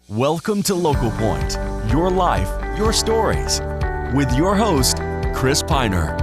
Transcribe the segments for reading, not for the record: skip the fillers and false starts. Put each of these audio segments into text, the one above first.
Welcome to Local Point, your life, your stories, with your host, Chris Piner.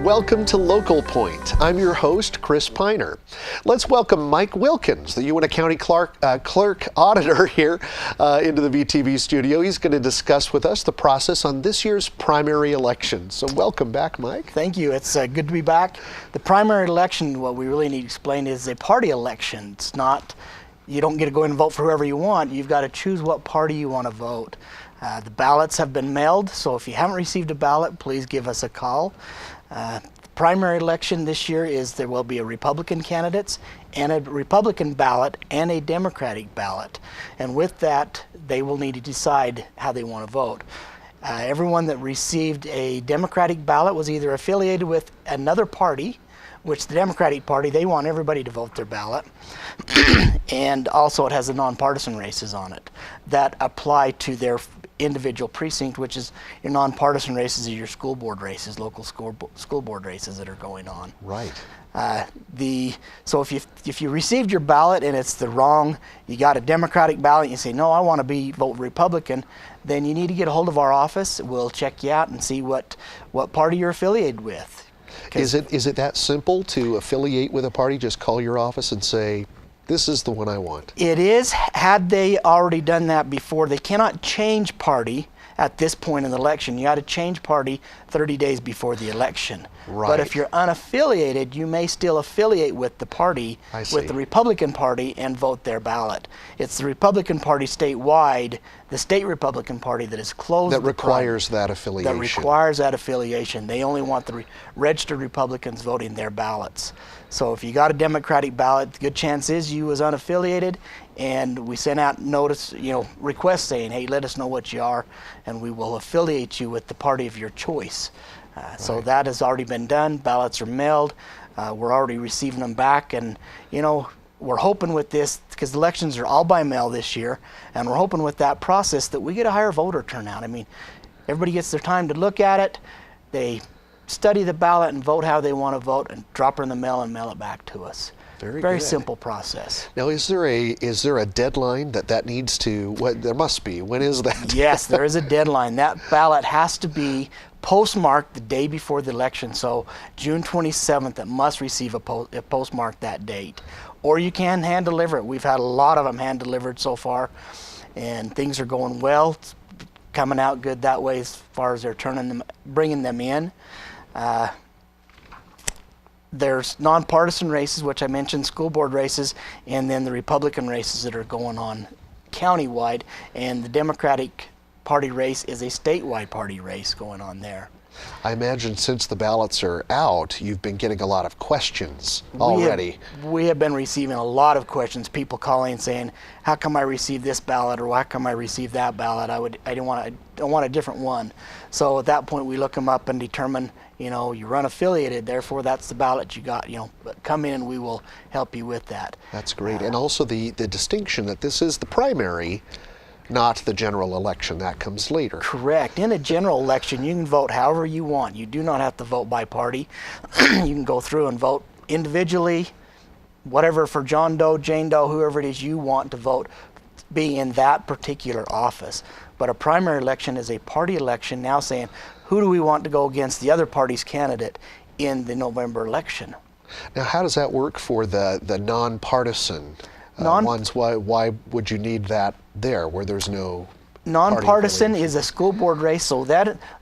Welcome to Local Point. I'm your host, Chris Piner. Let's welcome Mike Wilkins, the Uintah County Clerk Auditor here into the VTV studio. He's going to discuss with us the process on this year's primary election. So welcome back, Mike. Thank you. It's good to be back. The primary election, what we really need to explain, is a party election. It's not, you don't get to go in and vote for whoever you want. You've got to choose what party you want to vote. The ballots have been mailed, so if you haven't received a ballot, please give us a call. The primary election this year is there will be a Republican candidates and a Republican ballot and a Democratic ballot. And with that, they will need to decide how they want to vote. Everyone that received a Democratic ballot was either affiliated with another party, which the Democratic Party, they want everybody to vote their ballot, and also it has the nonpartisan races on it that apply to their individual precinct, which is your nonpartisan races are your school board races, local school board races that are going on. Right. So if you received your ballot and it's the wrong, you got a Democratic ballot and you say, no, I want to vote Republican, then you need to get a hold of our office. We'll check you out and see what party you're affiliated with. Is it that simple to affiliate with a party? Just call your office and say, this is the one I want. It is. Had they already done that before, they cannot change party at this point in the election. You got to change party 30 days before the election. Right. But if you're unaffiliated, you may still affiliate with the party, with the Republican Party, and vote their ballot. It's the Republican Party statewide, the state Republican Party that is closed. That requires that affiliation. That requires that affiliation. They only want the registered Republicans voting their ballots. So if you got a Democratic ballot, the good chance is you was unaffiliated, and we sent out notice, requests saying, hey, let us know what you are, and we will affiliate you with the party of your choice. So that has already been done. Ballots are mailed. We're already receiving them back, and we're hoping with this, because elections are all by mail this year, and we're hoping with that process that we get a higher voter turnout. I mean, everybody gets their time to look at it. They study the ballot and vote how they want to vote, and drop her in the mail and mail it back to us. Very simple process. Now, is there a deadline that needs to? There must be. When is that? Yes, there is a deadline. That ballot has to be postmarked the day before the election. So June 27th, it must receive a postmark that date, or you can hand deliver it. We've had a lot of them hand delivered so far, and things are going well. It's coming out good that way as far as they're bringing them in. There's nonpartisan races, which I mentioned, school board races, and then the Republican races that are going on countywide, and the Democratic Party race is a statewide party race going on there. I imagine since the ballots are out, you've been getting a lot of questions already. We have been receiving a lot of questions, people calling and saying, how come I received this ballot, or how come I received that ballot? I don't want a different one. So at that point we look them up and determine, you're unaffiliated, therefore that's the ballot you got. Come in and we will help you with that. That's great. And also the distinction that this is the primary, not the general election. That comes later. Correct. In a general election, you can vote however you want. You do not have to vote by party. You can go through and vote individually, whatever, for John Doe, Jane Doe, whoever it is you want to vote, be in that particular office. But a primary election is a party election, now saying, who do we want to go against the other party's candidate in the November election? Now, how does that work for the nonpartisan ones? Why would you need that there where there's no nonpartisan is a school board race, so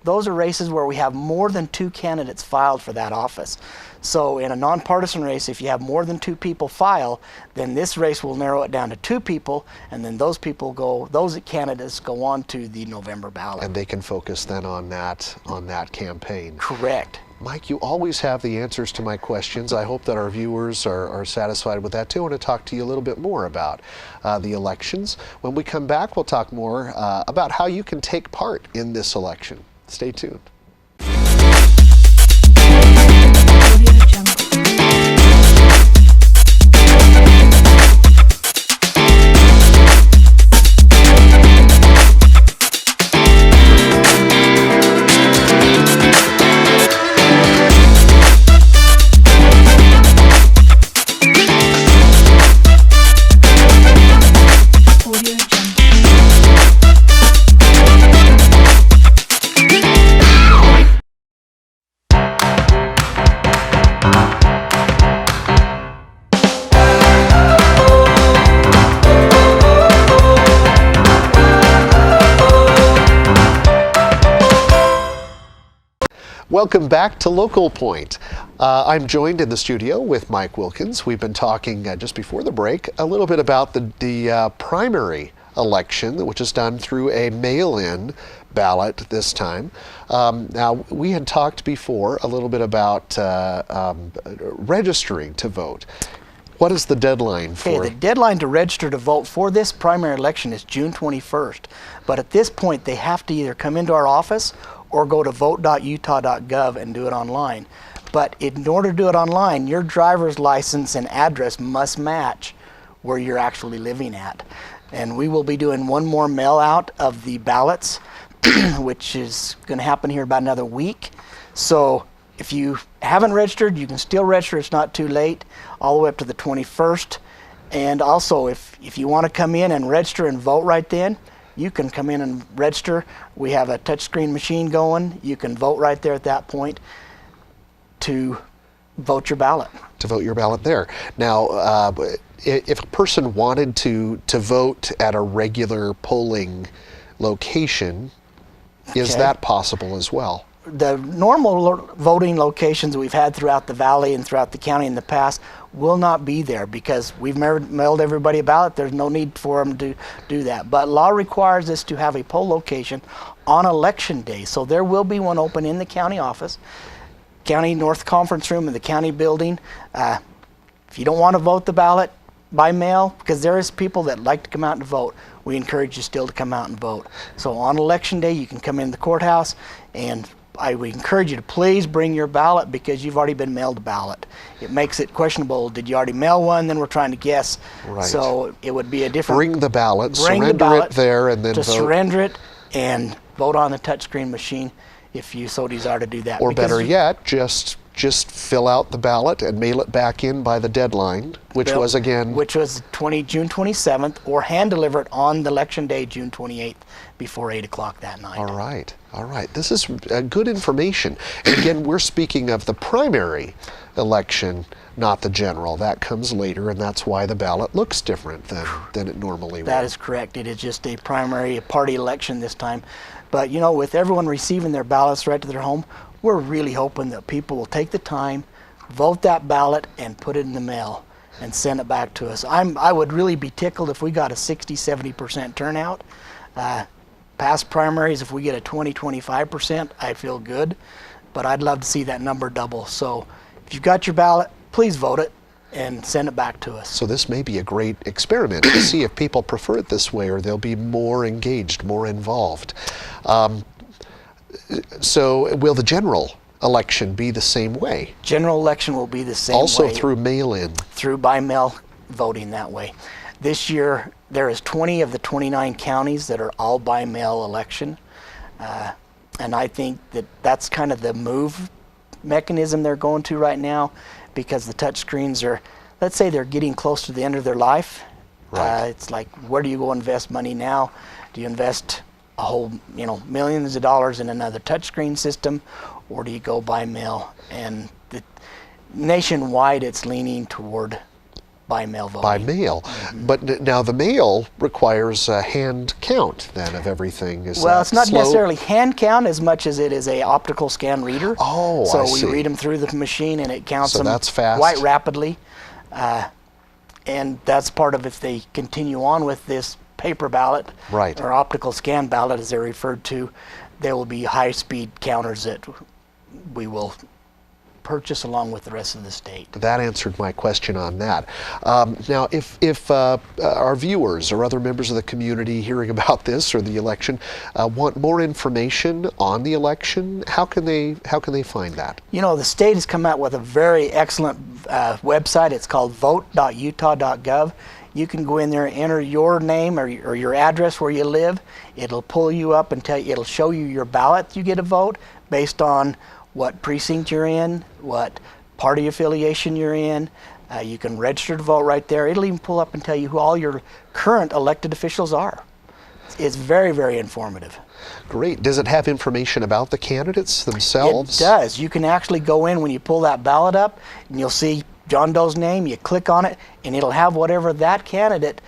those are races where we have more than 2 candidates filed for that office. So in a nonpartisan race, if you have more than 2 people file, then this race will narrow it down to 2 people, and then those candidates go on to the November ballot. And they can focus then on that campaign. Correct. Mike, you always have the answers to my questions. I hope that our viewers are satisfied with that too. I want to talk to you a little bit more about the elections. When we come back, we'll talk more about how you can take part in this election. Stay tuned. Welcome back to Local Point. I'm joined in the studio with Mike Wilkins. We've been talking just before the break a little bit about the primary election, which is done through a mail-in ballot this time. Now, we had talked before a little bit about registering to vote. What is the deadline for? Okay, the deadline to register to vote for this primary election is June 21st. But at this point, they have to either come into our office or go to vote.utah.gov and do it online. But in order to do it online, your driver's license and address must match where you're actually living at. And we will be doing one more mail out of the ballots, which is going to happen here about another week. So if you haven't registered, you can still register. It's not too late, all the way up to the 21st. And also, if you want to come in and register and vote right then, you can come in and register. We have a touchscreen machine going. You can vote right there at that point to vote your ballot. To vote your ballot there. Now, if a person wanted to vote at a regular polling location, is that possible as well? The normal voting locations we've had throughout the valley and throughout the county in the past will not be there because we've mailed everybody a ballot. There's no need for them to do that. But law requires us to have a poll location on election day. So there will be one open in the county office, County North Conference Room in the county building. If you don't want to vote the ballot by mail, because there is people that like to come out and vote, we encourage you still to come out and vote. So on election day, you can come in the courthouse, and I would encourage you to please bring your ballot because you've already been mailed a ballot. It makes it questionable. Did you already mail one? Then we're trying to guess. Right. So it would be a different... Bring the ballot, surrender it there, and then vote. Surrender it and vote on the touchscreen machine if you so desire to do that. Or better yet, just fill out the ballot and mail it back in by the deadline, which was again... Which was June 27th, or hand deliver it on the election day, June 28th, before 8 o'clock that night. All right. All right. This is good information. And again, we're speaking of the primary election, not the general. That comes later, and that's why the ballot looks different than it normally would. That is correct. It is just a primary party election this time. But, you know, with everyone receiving their ballots right to their home, we're really hoping that people will take the time, vote that ballot, and put it in the mail and send it back to us. I would really be tickled if we got a 60-70% turnout. Past primaries, if we get a 20-25%, I feel good. But I'd love to see that number double. So if you've got your ballot, please vote it and send it back to us. So this may be a great experiment to see if people prefer it this way or they'll be more engaged, more involved. So will the general election be the same way? General election will be the same way. Also through mail-in? Through by mail voting that way. This year there is 20 of the 29 counties that are all by mail election. And I think that's kind of the move mechanism they're going to right now, because the touch screens are, let's say they're getting close to the end of their life. Right. It's like, where do you go invest money now? Do you invest a whole, millions of dollars in another touchscreen system, or do you go by mail? And nationwide, it's leaning toward by mail voting. By mail. Mm-hmm. But now the mail requires a hand count then of everything. Well, it's not necessarily hand count as much as it is a optical scan reader. Oh, so I see. we read them through the machine and it counts them that's fast. Quite rapidly. And that's part of, if they continue on with this paper ballot, right, or optical scan ballot as they're referred to, there will be high-speed counters that we will purchase along with the rest of the state. That answered my question on that. Now, if our viewers or other members of the community hearing about this or the election want more information on the election, how can they find that? The state has come out with a very excellent website. It's called vote.utah.gov. You can go in there and enter your name or your address where you live. It'll pull you up and it'll show you your ballot you get to vote based on what precinct you're in, what party affiliation you're in. You can register to vote right there. It'll even pull up and tell you who all your current elected officials are. It's very, very informative. Great. Does it have information about the candidates themselves? It does. You can actually go in when you pull that ballot up and you'll see John Doe's name. You click on it and it'll have whatever that candidate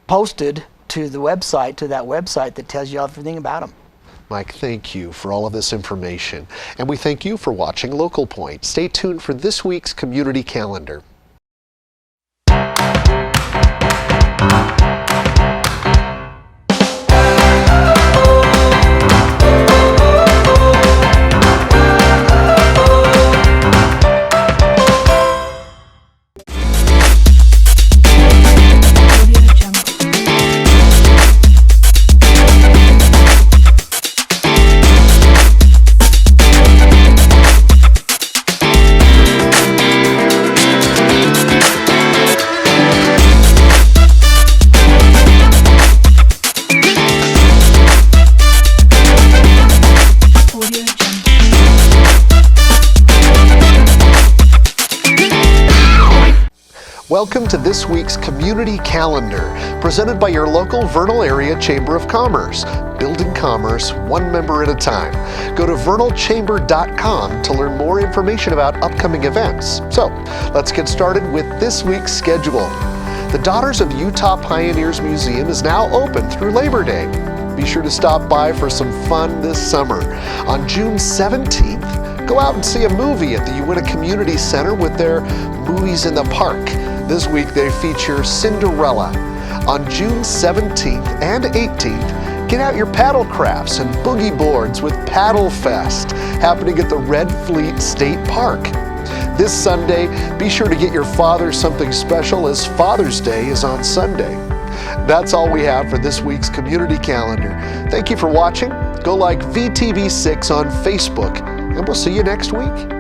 posted to that website that tells you everything about them. Mike, thank you for all of this information. And we thank you for watching Local Point. Stay tuned for this week's community calendar. Welcome to this week's Community Calendar, presented by your local Vernal Area Chamber of Commerce. Building commerce one member at a time. Go to vernalchamber.com to learn more information about upcoming events. So, let's get started with this week's schedule. The Daughters of Utah Pioneers Museum is now open through Labor Day. Be sure to stop by for some fun this summer. On June 17th, go out and see a movie at the Uintah Community Center with their Movies in the Park. This week they feature Cinderella. On June 17th and 18th, get out your paddle crafts and boogie boards with Paddle Fest, happening at the Red Fleet State Park. This Sunday, be sure to get your father something special, as Father's Day is on Sunday. That's all we have for this week's community calendar. Thank you for watching. Go like VTV6 on Facebook, and we'll see you next week.